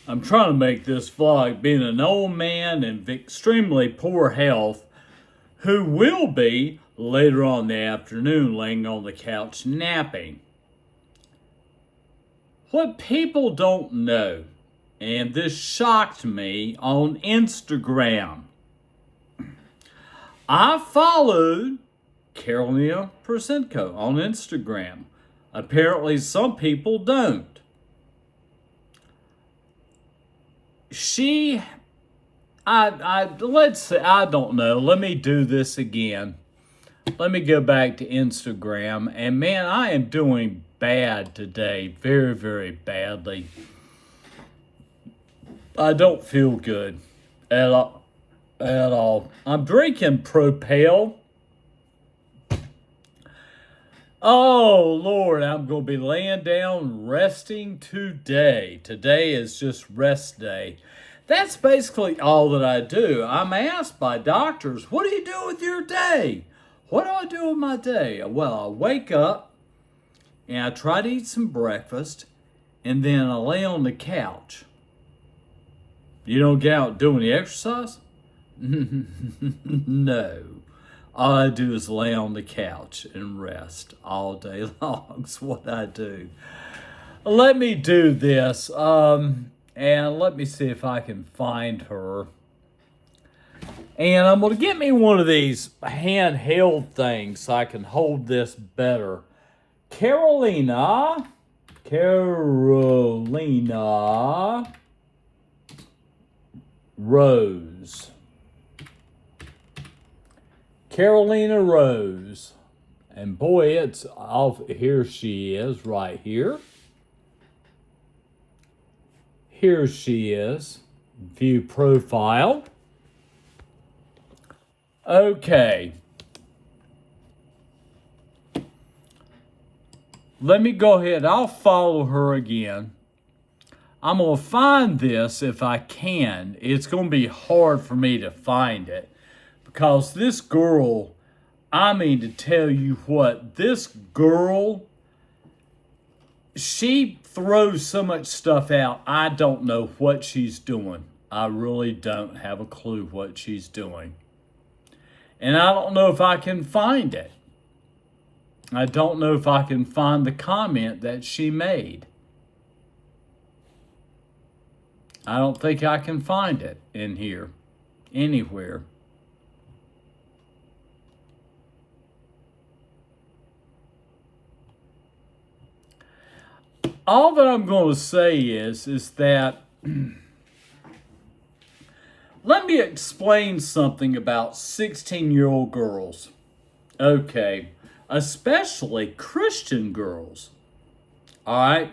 I'm trying to make this vlog being an old man in extremely poor health who will be later on in the afternoon laying on the couch napping. What people don't know, and this shocked me on Instagram. I followed Carolina Porcenko on Instagram. Apparently some people don't. Let's say, I don't know. Let me do this again. Let me go back to Instagram. And man, I am doing bad today. Very, very badly. I don't feel good at all. I'm drinking Propel. Oh, Lord, I'm going to be laying down resting today. Today is just rest day. That's basically all that I do. I'm asked by doctors, what do you do with your day? What do I do with my day? Well, I wake up and I try to eat some breakfast and then I lay on the couch. You don't get out doing the exercise? No. All I do is lay on the couch and rest all day long. That's what I do. Let me do this. And let me see if I can find her. And I'm going to get me one of these handheld things so I can hold this better. Carolina Rose. Carolina Rose. And boy, it's off. Here she is right here. Here she is. View profile. Okay. Let me go ahead. I'll follow her again. I'm going to find this if I can. It's going to be hard for me to find it. Because this girl, I mean to tell you what, this girl, she throws so much stuff out, I don't know what she's doing. I really don't have a clue what she's doing. And I don't know if I can find it. I don't know if I can find the comment that she made. I don't think I can find it in here, anywhere. All that I'm going to say is that let me explain something about 16-year-old girls. Okay, especially Christian girls. All right?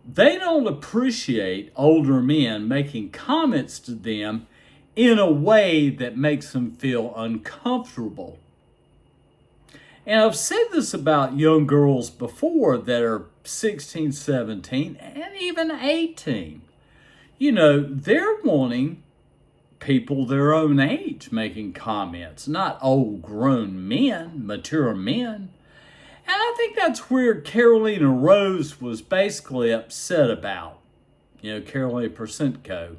They don't appreciate older men making comments to them in a way that makes them feel uncomfortable. And I've said this about young girls before that are 16, 17, and even 18. You know, they're wanting people their own age making comments, not old grown men, mature men. And I think that's where Carolina Rose was basically upset about. You know, Carolina Porcenko.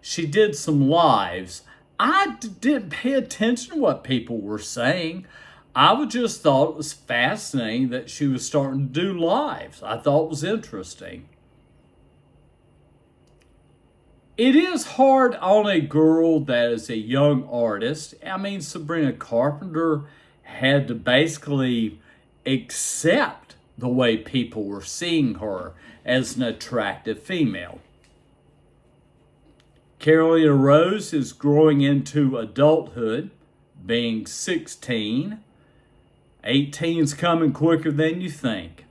She did some lives. I didn't pay attention to what people were saying. I just thought it was fascinating that she was starting to do lives. I thought it was interesting. It is hard on a girl that is a young artist. I mean, Sabrina Carpenter had to basically accept the way people were seeing her as an attractive female. Carolina Rose is growing into adulthood, being 16. 18's coming quicker than you think.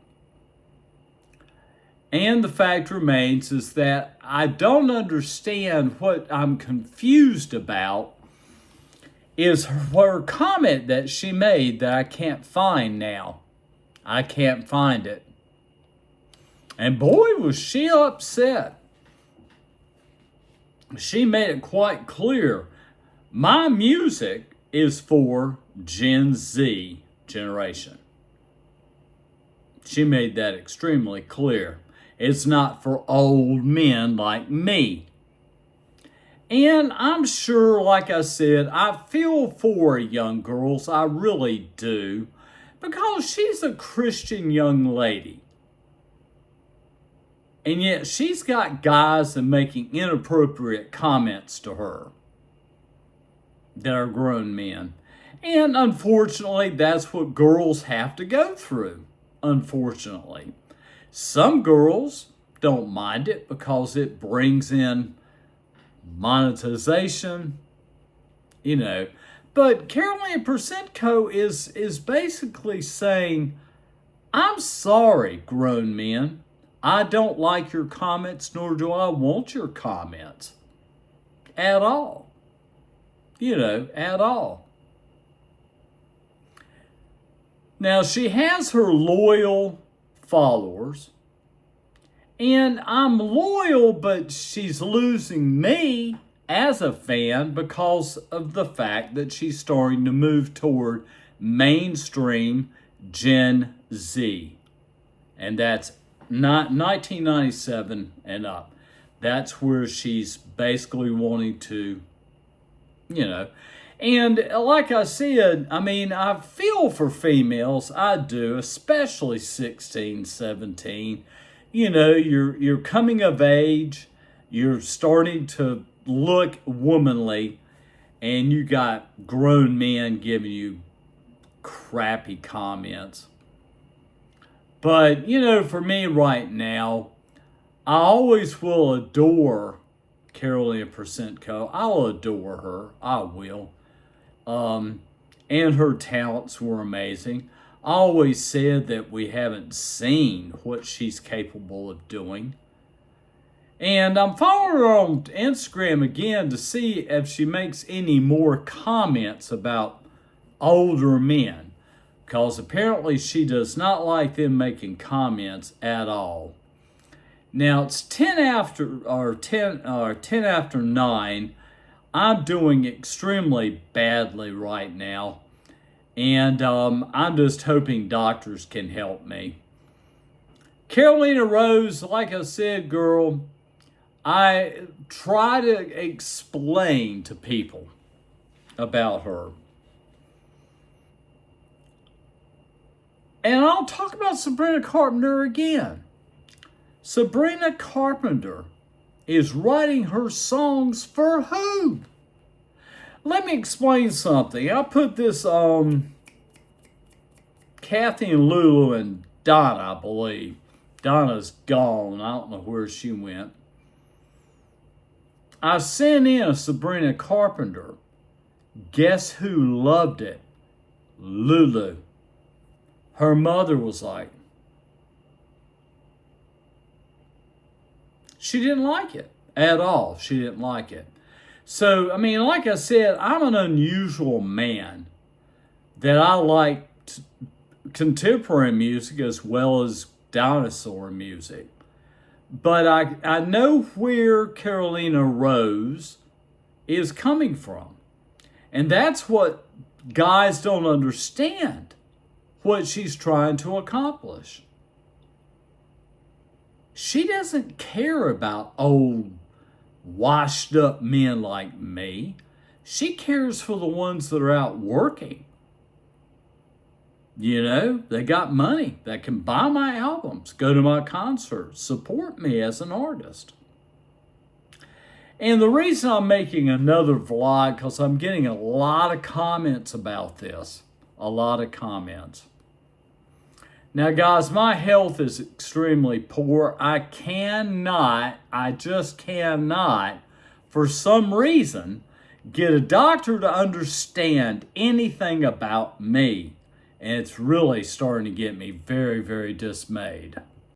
And the fact remains is that I don't understand what I'm confused about is her comment that she made that I can't find now. I can't find it. And boy, was she upset. She made it quite clear. My music is for Gen Z generation. She made that extremely clear. It's not for old men like me. And I'm sure, like I said, I feel for young girls. I really do. Because she's a Christian young lady. And yet she's got guys that are making inappropriate comments to her that are grown men. And unfortunately, that's what girls have to go through. Unfortunately. Some girls don't mind it because it brings in monetization, But Carolina Porcentco is basically saying, I'm sorry, grown men. I don't like your comments, nor do I want your comments. At all. At all. Now, she has her loyal followers. And I'm loyal, but she's losing me as a fan because of the fact that she's starting to move toward mainstream Gen Z. And that's not 1997 and up. That's where she's basically wanting to, And like I said, I feel for females. I do, especially 16, 17. You're coming of age. You're starting to look womanly. And you got grown men giving you crappy comments. But, for me right now, I always will adore Carolina Porcentco. I'll adore her. I will. And her talents were amazing. I always said that we haven't seen what she's capable of doing. And I'm following her on Instagram again to see if she makes any more comments about older men. Because apparently she does not like them making comments at all. Now it's 10 after 9. I'm doing extremely badly right now. And I'm just hoping doctors can help me. Carolina Rose, like I said, girl, I try to explain to people about her. And I'll talk about Sabrina Carpenter again. Sabrina Carpenter is writing her songs for who? Let me explain something. I put this on Kathy and Lulu and Donna, I believe. Donna's gone. I don't know where she went. I sent in a Sabrina Carpenter. Guess who loved it? Lulu. Her mother was like, she didn't like it at all. She didn't like it. So, like I said, I'm an unusual man that I like contemporary music as well as dinosaur music. But I know where Carolina Rose is coming from. And that's what guys don't understand, what she's trying to accomplish. She doesn't care about old, washed up men like me. She cares for the ones that are out working. They got money that can buy my albums, go to my concerts, support me as an artist. And the reason I'm making another vlog, because I'm getting a lot of comments about this. A lot of comments. Now, guys, my health is extremely poor. I just cannot, for some reason, get a doctor to understand anything about me. And it's really starting to get me very, very dismayed.